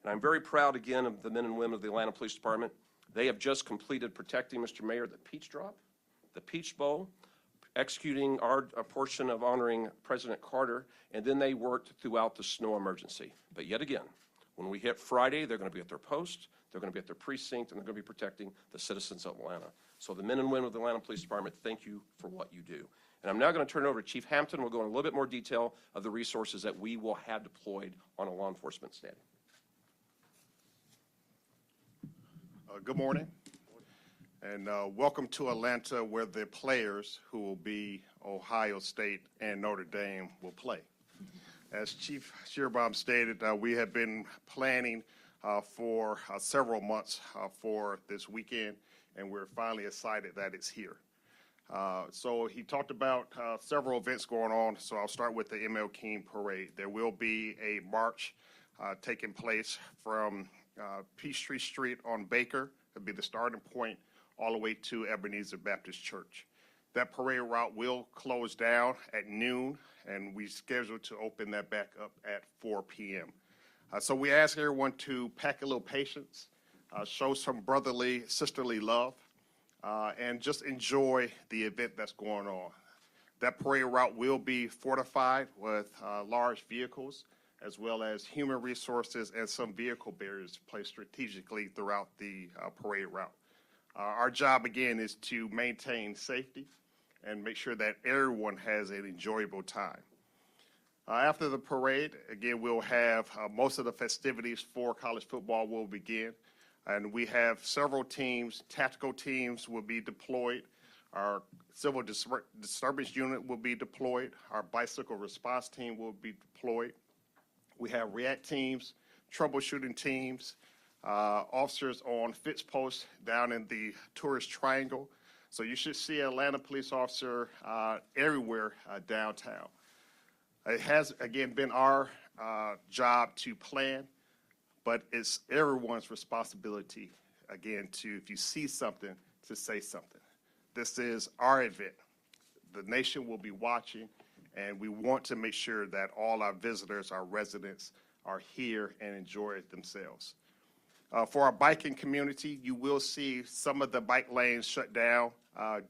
And I'm very proud, again, of the men and women of the Atlanta Police Department. They have just completed protecting, Mr. Mayor, the Peach Drop, the Peach Bowl, executing our portion of honoring President Carter, and then they worked throughout the snow emergency. But yet again, when we hit Friday, they're going to be at their post, they're going to be at their precinct, and they're going to be protecting the citizens of Atlanta. So the men and women of the Atlanta Police Department, thank you for what you do. And I'm now going to turn it over to Chief Hampton. We'll go in a little bit more detail of the resources that we will have deployed on a law enforcement stadium. Good morning, and welcome to Atlanta, where the players who will be Ohio State and Notre Dame will play. As Chief Shearbaum stated, we have been planning for several months for this weekend, and we're finally excited that it's here. So he talked about several events going on, so I'll start with the ML King Parade. There will be a march taking place from Peachtree Street on Baker. It'll be the starting point all the way to Ebenezer Baptist Church. That parade route will close down at noon, and we scheduled to open that back up at 4 p.m. So we ask everyone to pack a little patience, show some brotherly, sisterly love, and just enjoy the event that's going on. That parade route will be fortified with large vehicles, as well as human resources and some vehicle barriers placed strategically throughout the parade route. Our job, again, is to maintain safety and make sure that everyone has an enjoyable time. After the parade, again, we'll have most of the festivities for college football will begin, and we have several teams. Tactical teams will be deployed. Our civil disturbance unit will be deployed. Our bicycle response team will be deployed. We have react teams, troubleshooting teams, officers on fixed posts down in the tourist triangle. So you should see an Atlanta police officer everywhere downtown. It has, again, been our job to plan, but it's everyone's responsibility, again, to, if you see something, to say something. This is our event. The nation will be watching, and we want to make sure that all our visitors, our residents, are here and enjoy it themselves. For our biking community, you will see some of the bike lanes shut down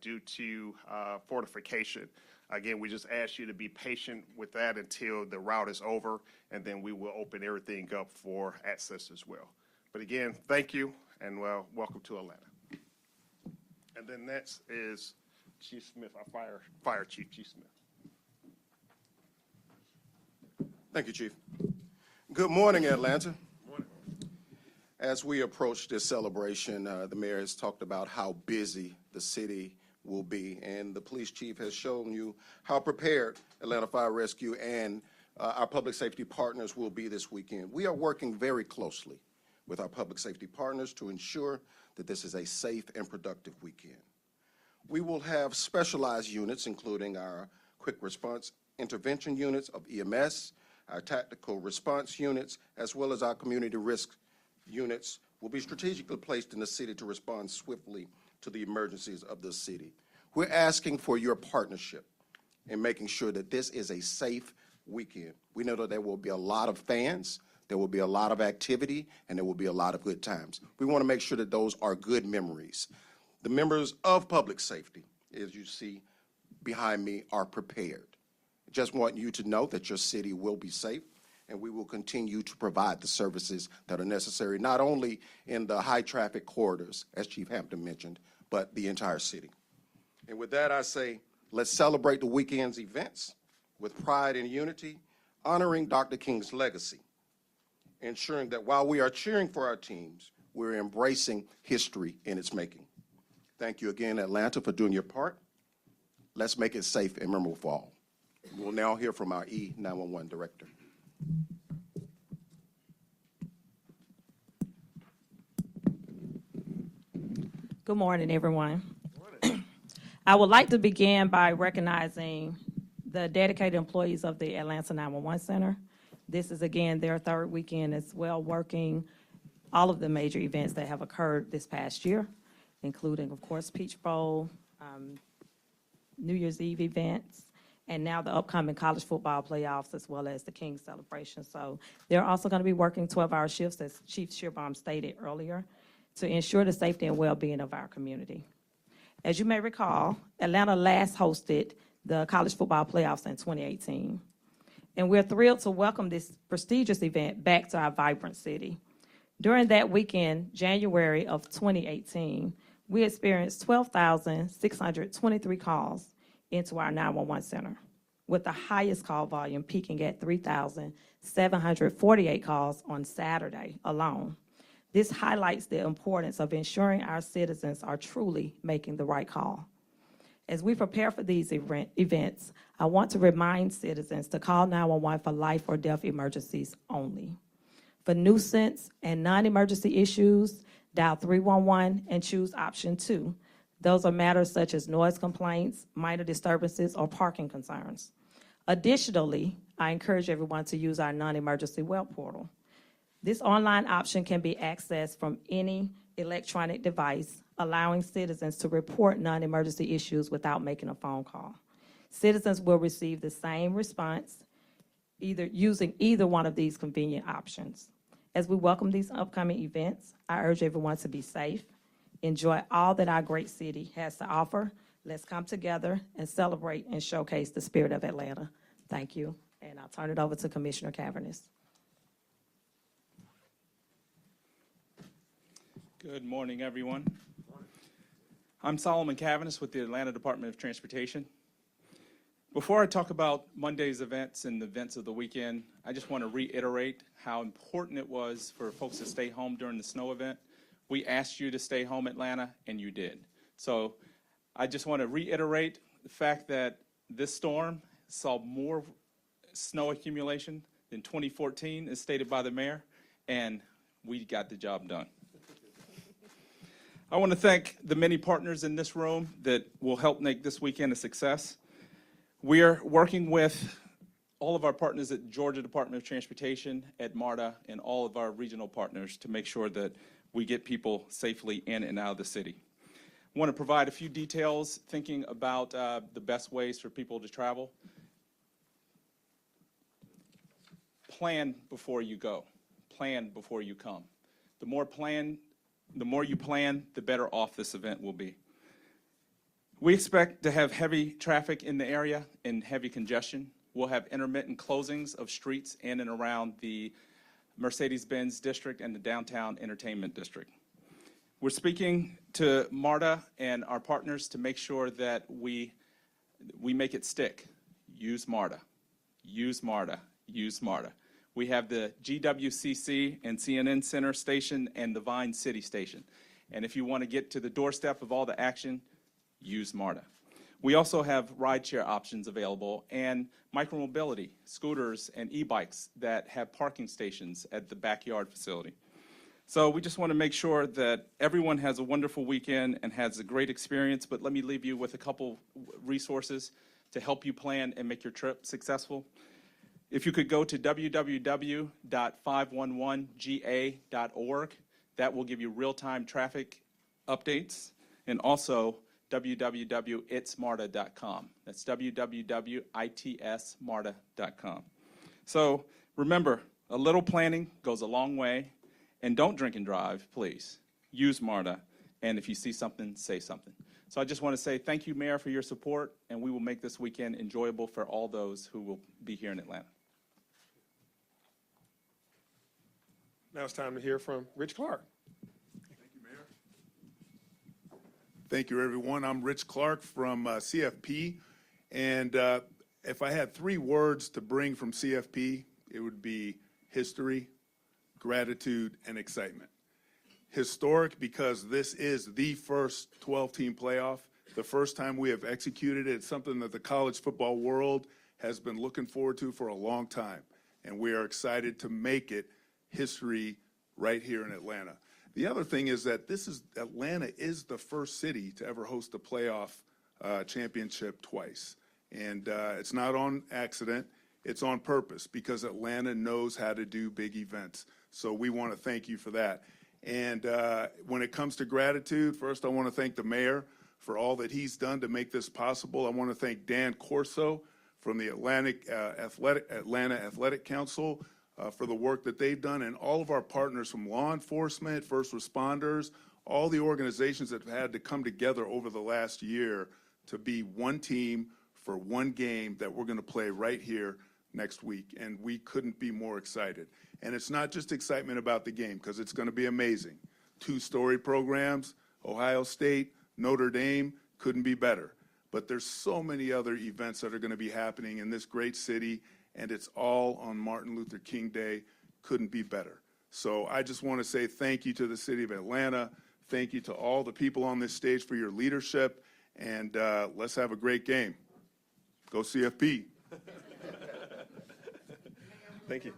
due to fortification. Again, we just ask you to be patient with that until the route is over, and then we will open everything up for access as well. But again, thank you, and welcome to Atlanta. And then next is Chief Smith, our Fire Chief, Chief Smith. Thank you, Chief. Good morning, Atlanta. Good morning. As we approach this celebration, the mayor has talked about how busy the city will be, and the police chief has shown you how prepared Atlanta Fire Rescue and our public safety partners will be this weekend. We are working very closely with our public safety partners to ensure that this is a safe and productive weekend. We will have specialized units, including our quick response intervention units of EMS, our tactical response units, as well as our community risk units will be strategically placed in the city to respond swiftly to the emergencies of the city. We're asking for your partnership in making sure that this is a safe weekend. We know that there will be a lot of fans, there will be a lot of activity, and there will be a lot of good times. We want to make sure that those are good memories. The members of public safety, as you see behind me, are prepared. I just want you to know that your city will be safe, and we will continue to provide the services that are necessary, not only in the high traffic corridors, as Chief Hampton mentioned, but the entire city. And with that, I say, let's celebrate the weekend's events with pride and unity, honoring Dr. King's legacy, ensuring that while we are cheering for our teams, we're embracing history in its making. Thank you again, Atlanta, for doing your part. Let's make it safe and memorable for all. We'll now hear from our E911 director. Good morning, everyone. Good morning. I would like to begin by recognizing the dedicated employees of the Atlanta 911 Center. This is, again, their third weekend as well, working all of the major events that have occurred this past year, including, of course, Peach Bowl, New Year's Eve events, and now the upcoming college football playoffs as well as the King's celebration. So they're also going to be working 12-hour shifts, as Chief Shearbaum stated earlier, to ensure the safety and well-being of our community. As you may recall, Atlanta last hosted the college football playoffs in 2018. And we're thrilled to welcome this prestigious event back to our vibrant city. During that weekend, January of 2018, we experienced 12,623 calls into our 911 center, with the highest call volume peaking at 3,748 calls on Saturday alone. This highlights the importance of ensuring our citizens are truly making the right call. As we prepare for these events, I want to remind citizens to call 911 for life or death emergencies only. For nuisance and non-emergency issues, dial 311 and choose option 2. Those are matters such as noise complaints, minor disturbances, or parking concerns. Additionally, I encourage everyone to use our non-emergency web portal. This online option can be accessed from any electronic device, allowing citizens to report non-emergency issues without making a phone call. Citizens will receive the same response using either one of these convenient options. As we welcome these upcoming events, I urge everyone to be safe, enjoy all that our great city has to offer. Let's come together and celebrate and showcase the spirit of Atlanta. Thank you, and I'll turn it over to Commissioner Cavernous. Good morning, everyone. I'm Solomon Cavernous with the Atlanta Department of Transportation. Before I talk about Monday's events and the events of the weekend, I just want to reiterate how important it was for folks to stay home during the snow event. We asked you to stay home, Atlanta, and you did. So I just want to reiterate the fact that this storm saw more snow accumulation than 2014, as stated by the mayor, and we got the job done. I want to thank the many partners in this room that will help make this weekend a success. We are working with all of our partners at Georgia Department of Transportation, at MARTA, and all of our regional partners to make sure that we get people safely in and out of the city. I want to provide a few details thinking about the best ways for people to travel. Plan before you go. Plan before you come. The more you plan, the better off this event will be. We expect to have heavy traffic in the area and heavy congestion. We'll have intermittent closings of streets in and around the Mercedes-Benz district and the downtown entertainment district. We're speaking to MARTA and our partners to make sure that we make it stick. Use MARTA. Use MARTA. Use MARTA. We have the GWCC and CNN Center station and the Vine City station. And if you want to get to the doorstep of all the action, use MARTA. We also have rideshare options available and micromobility, scooters and e-bikes that have parking stations at the backyard facility. So we just want to make sure that everyone has a wonderful weekend and has a great experience, but let me leave you with a couple resources to help you plan and make your trip successful. If you could go to www.511ga.org, that will give you real-time traffic updates, and also www.itsmarta.com. That's www.itsmarta.com. So remember, a little planning goes a long way, and don't drink and drive, please. Use MARTA, and if you see something, say something. So I just want to say thank you, Mayor, for your support, and we will make this weekend enjoyable for all those who will be here in Atlanta. Now it's time to hear from Rich Clark. Thank you, Mayor. Thank you, everyone. I'm Rich Clark from CFP, and if I had 3 words to bring from CFP, it would be history, gratitude, and excitement. Historic because this is the first 12-team playoff, the first time we have executed it. It's something that the college football world has been looking forward to for a long time, and we are excited to make it history right here in Atlanta. The other thing is that Atlanta is the first city to ever host a playoff championship twice. And it's not on accident, it's on purpose because Atlanta knows how to do big events. So we want to thank you for that. And when it comes to gratitude, first I want to thank the mayor for all that he's done to make this possible. I want to thank Dan Corso from the Atlanta Athletic Council for the work that they've done, and all of our partners from law enforcement, first responders, all the organizations that have had to come together over the last year to be one team for one game that we're going to play right here next week. And we couldn't be more excited. And it's not just excitement about the game, because it's going to be amazing. 2-story programs, Ohio State, Notre Dame, couldn't be better. But there's so many other events that are going to be happening in this great city, and it's all on Martin Luther King Day. Couldn't be better. So I just want to say thank you to the city of Atlanta. Thank you to all the people on this stage for your leadership, and let's have a great game. Go CFP. Thank you.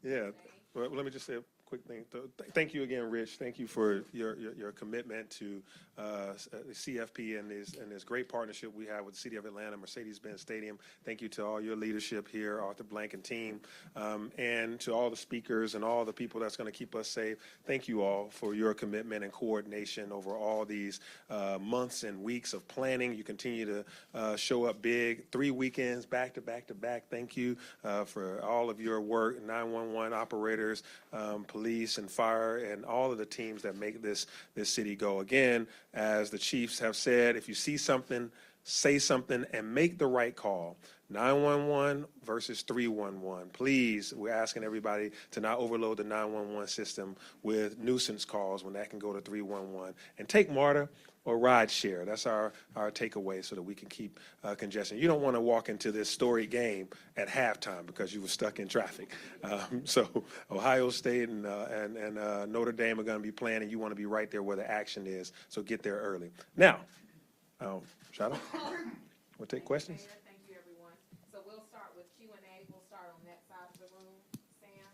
Yeah, well, let me just say a quick thing. Thank you again, Rich. Thank you for your commitment to the CFP and this great partnership we have with the City of Atlanta, Mercedes-Benz Stadium. Thank you to all your leadership here, Arthur Blank and team, and to all the speakers and all the people that's going to keep us safe. Thank you all for your commitment and coordination over all these months and weeks of planning. You continue to show up big, 3 weekends back to back to back. Thank you for all of your work, 911 operators, police and fire, and all of the teams that make this city go. Again, as the chiefs have said, if you see something, say something and make the right call. 911 versus 311. Please, we're asking everybody to not overload the 911 system with nuisance calls when that can go to 311. And take MARTA or ride share. That's our takeaway so that we can keep congestion. You don't want to walk into this storied game at halftime because you were stuck in traffic. So Ohio State and Notre Dame are going to be playing, and you want to be right there where the action is. So get there early. Now, Shada, we'll take questions. Thank you, everyone. So we'll start with Q&A. We'll start on that side of the room. Sam,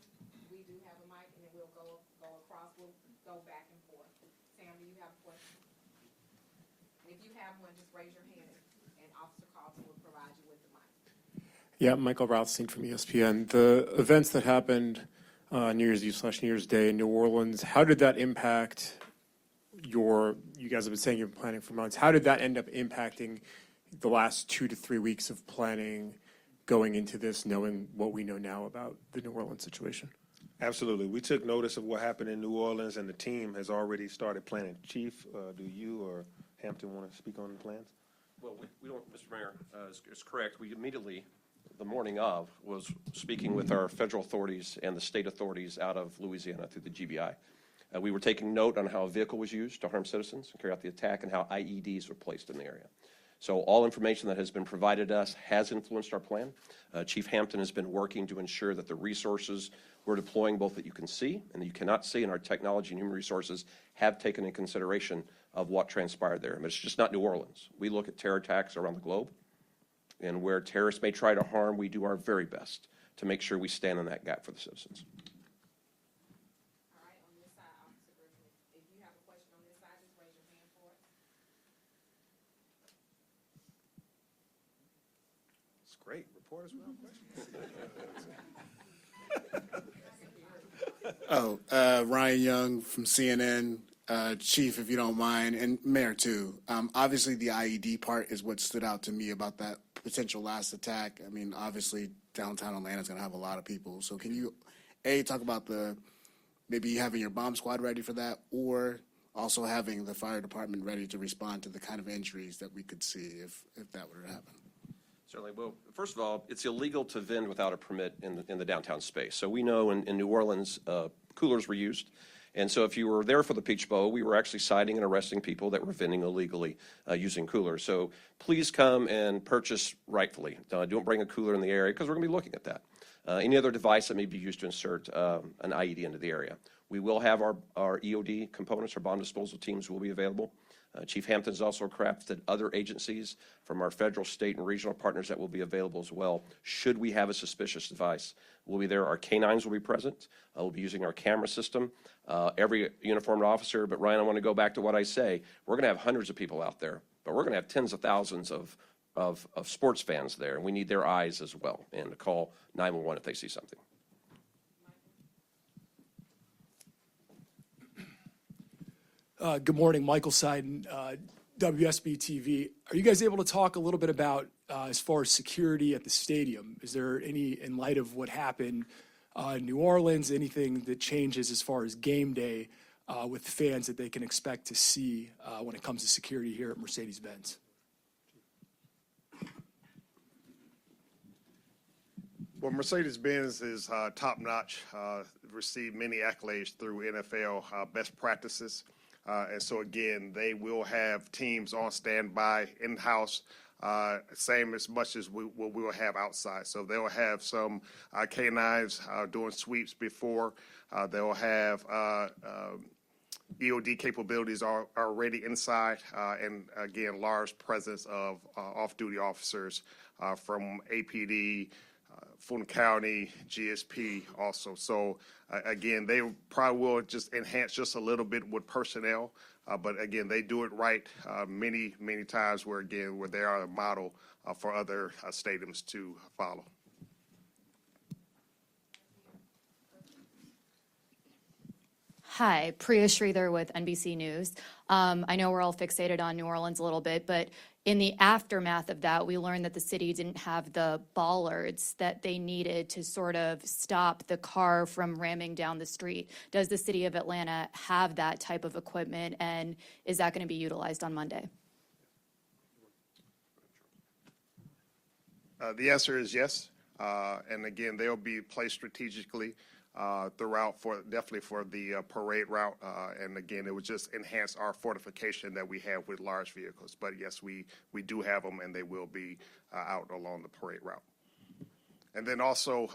we do have a mic, and then we'll go across. We'll go back and forth. Sam, do you have a question? If you have one, just raise your hand, and Officer Carlton will provide you with the mic. Yeah, Michael Rothstein from ESPN. The events that happened New Year's Eve/New Year's Day in New Orleans, how did that impact you guys have been saying you've been planning for months. How did that end up impacting the last 2 to 3 weeks of planning going into this, knowing what we know now about the New Orleans situation? Absolutely. We took notice of what happened in New Orleans, and the team has already started planning. Chief, do you or Hampton want to speak on the plans? Well, we don't, Mr. Mayor, is correct. We immediately, the morning of, was speaking with our federal authorities and the state authorities out of Louisiana through the GBI. We were taking note on how a vehicle was used to harm citizens and carry out the attack, and how IEDs were placed in the area. So all information that has been provided us has influenced our plan. Chief Hampton has been working to ensure that the resources we're deploying, both that you can see and that you cannot see, and our technology and human resources have taken in consideration of what transpired there. I mean, it's just not New Orleans. We look at terror attacks around the globe, and where terrorists may try to harm, we do our very best to make sure we stand in that gap for the citizens. All right, on this side, Officer Griffin, if you have a question on this side, just raise your hand for it. It's great. Reporters without questions. Ryan Young from CNN. Chief, if you don't mind, and Mayor too. Obviously, the IED part is what stood out to me about that potential last attack. I mean, obviously, downtown Atlanta is going to have a lot of people. So can you, talk about maybe having your bomb squad ready for that, or also having the fire department ready to respond to the kind of injuries that we could see if that were to happen? Certainly. Well, first of all, it's illegal to vend without a permit in the downtown space. So we know in New Orleans, coolers were used. And so if you were there for the Peach Bowl, we were actually citing and arresting people that were vending illegally using coolers. So please come and purchase rightfully. Don't bring a cooler in the area, because we're going to be looking at that. Any other device that may be used to insert an IED into the area. We will have our EOD components, our bomb disposal teams will be available. Chief Hampton has also crafted other agencies from our federal, state, and regional partners that will be available as well. Should we have a suspicious device, we'll be there. Our canines will be present. We'll be using our camera system. Every uniformed officer, but Ryan, I want to go back to what I say. We're going to have hundreds of people out there, but we're going to have tens of thousands of sports fans there, and we need their eyes as well, and to call 911 if they see something. Good morning, Michael Seiden, WSB TV. Are you guys able to talk a little bit about as far as security at the stadium? Is there any, in light of what happened in New Orleans, anything that changes as far as game day with fans that they can expect to see when it comes to security here at Mercedes-Benz? Well, Mercedes-Benz is top-notch, received many accolades through NFL best practices. And so, again, they will have teams on standby in-house, same as much as we will have outside. So they'll have some canines doing sweeps before. They'll have EOD capabilities are already inside, and, again, large presence of off-duty officers from APD, Fulton County, GSP also. So, again, they probably will just enhance just a little bit with personnel. But, again, they do it right many, many times where they are a model for other stadiums to follow. Hi, Priya Sridhar with NBC News. I know we're all fixated on New Orleans a little bit, but in the aftermath of that, we learned that the city didn't have the bollards that they needed to sort of stop the car from ramming down the street. Does the city of Atlanta have that type of equipment, and is that going to be utilized on Monday? The answer is yes. And, again, they'll be placed strategically throughout definitely for the parade route. And again, it would just enhance our fortification that we have with large vehicles. But yes, we do have them, and they will be out along the parade route. And then also,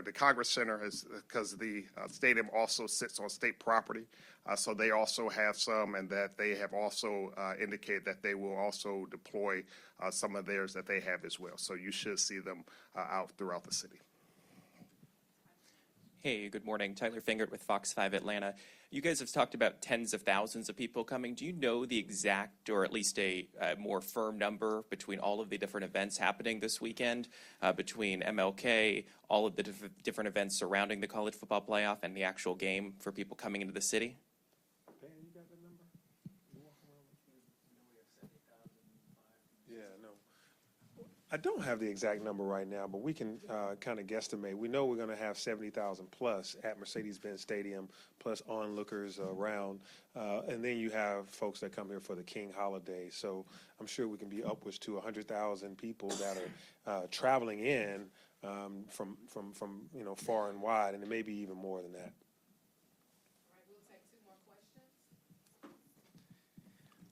the Congress Center is because the stadium also sits on state property. So they also have some, and that they have also indicated that they will also deploy some of theirs that they have as well. So you should see them out throughout the city. Hey, good morning. Tyler Fingert with Fox 5 Atlanta. You guys have talked about tens of thousands of people coming. Do you know the exact, or at least a more firm number between all of the different events happening this weekend, between MLK, all of the different events surrounding the college football playoff, and the actual game for people coming into the city? I don't have the exact number right now, but we can kind of guesstimate. We know we're going to have 70,000 plus at Mercedes-Benz Stadium, plus onlookers around. And then you have folks that come here for the King holiday. So I'm sure we can be upwards to 100,000 people that are traveling in from far and wide, and it may be even more than that.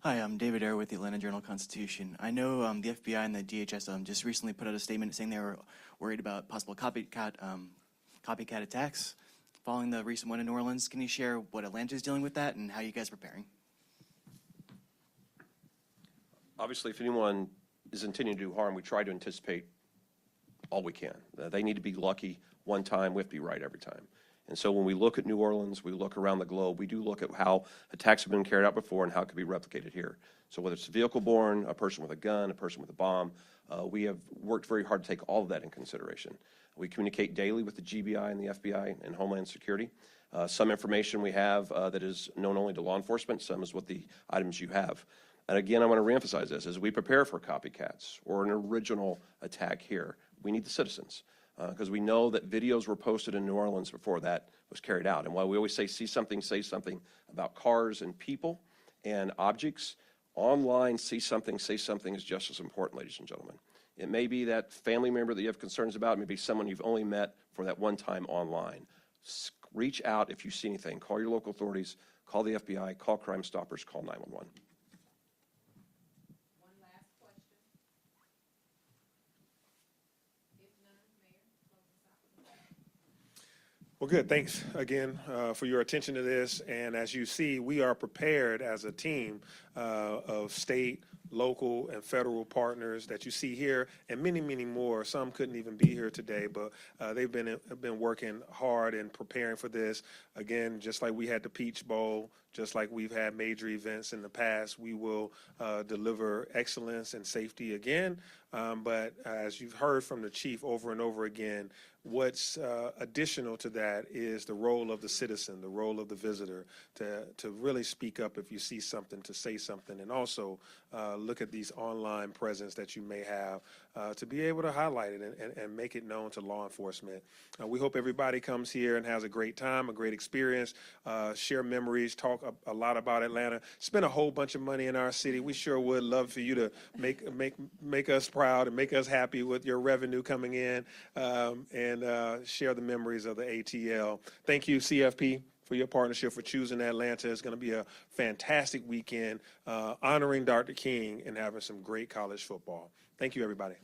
Hi, I'm David Eyre with the Atlanta Journal-Constitution. I know the FBI and the DHS just recently put out a statement saying they were worried about possible copycat attacks following the recent one in New Orleans. Can you share what Atlanta is dealing with that and how you guys are preparing? Obviously, if anyone is intending to do harm, we try to anticipate all we can. They need to be lucky one time. We have to be right every time. And so when we look at New Orleans, we look around the globe, we do look at how attacks have been carried out before and how it could be replicated here. So whether it's vehicle-borne, a person with a gun, a person with a bomb, we have worked very hard to take all of that in consideration. We communicate daily with the GBI and the FBI and Homeland Security. Some information we have that is known only to law enforcement, some is what the items you have. And again, I want to reemphasize this, as we prepare for copycats or an original attack here, we need the citizens. Because we know that videos were posted in New Orleans before that was carried out. And while we always say see something, say something about cars and people and objects, online see something, say something is just as important, ladies and gentlemen. It may be that family member that you have concerns about, it may be someone you've only met for that one time online. Reach out if you see anything. Call your local authorities, call the FBI, call Crime Stoppers, call 911. Well, good. Thanks again for your attention to this. And as you see, we are prepared as a team of state, local, and federal partners that you see here, and many, many more. Some couldn't even be here today, but they've been working hard and preparing for this. Again, just like we had the Peach Bowl, just like we've had major events in the past, we will deliver excellence and safety again But as you've heard from the chief over and over again, what's additional to that is the role of the citizen, the role of the visitor, to really speak up if you see something, to say something, and also look at these online presence that you may have to be able to highlight it and make it known to law enforcement. We hope everybody comes here and has a great time, a great experience, share memories, talk a lot about Atlanta, spend a whole bunch of money in our city. We sure would love for you to make us proud and make us happy with your revenue coming in, and share the memories of the ATL. Thank you, CFP, for your partnership, for choosing Atlanta. It's going to be a fantastic weekend, honoring Dr. King and having some great college football. Thank you, everybody.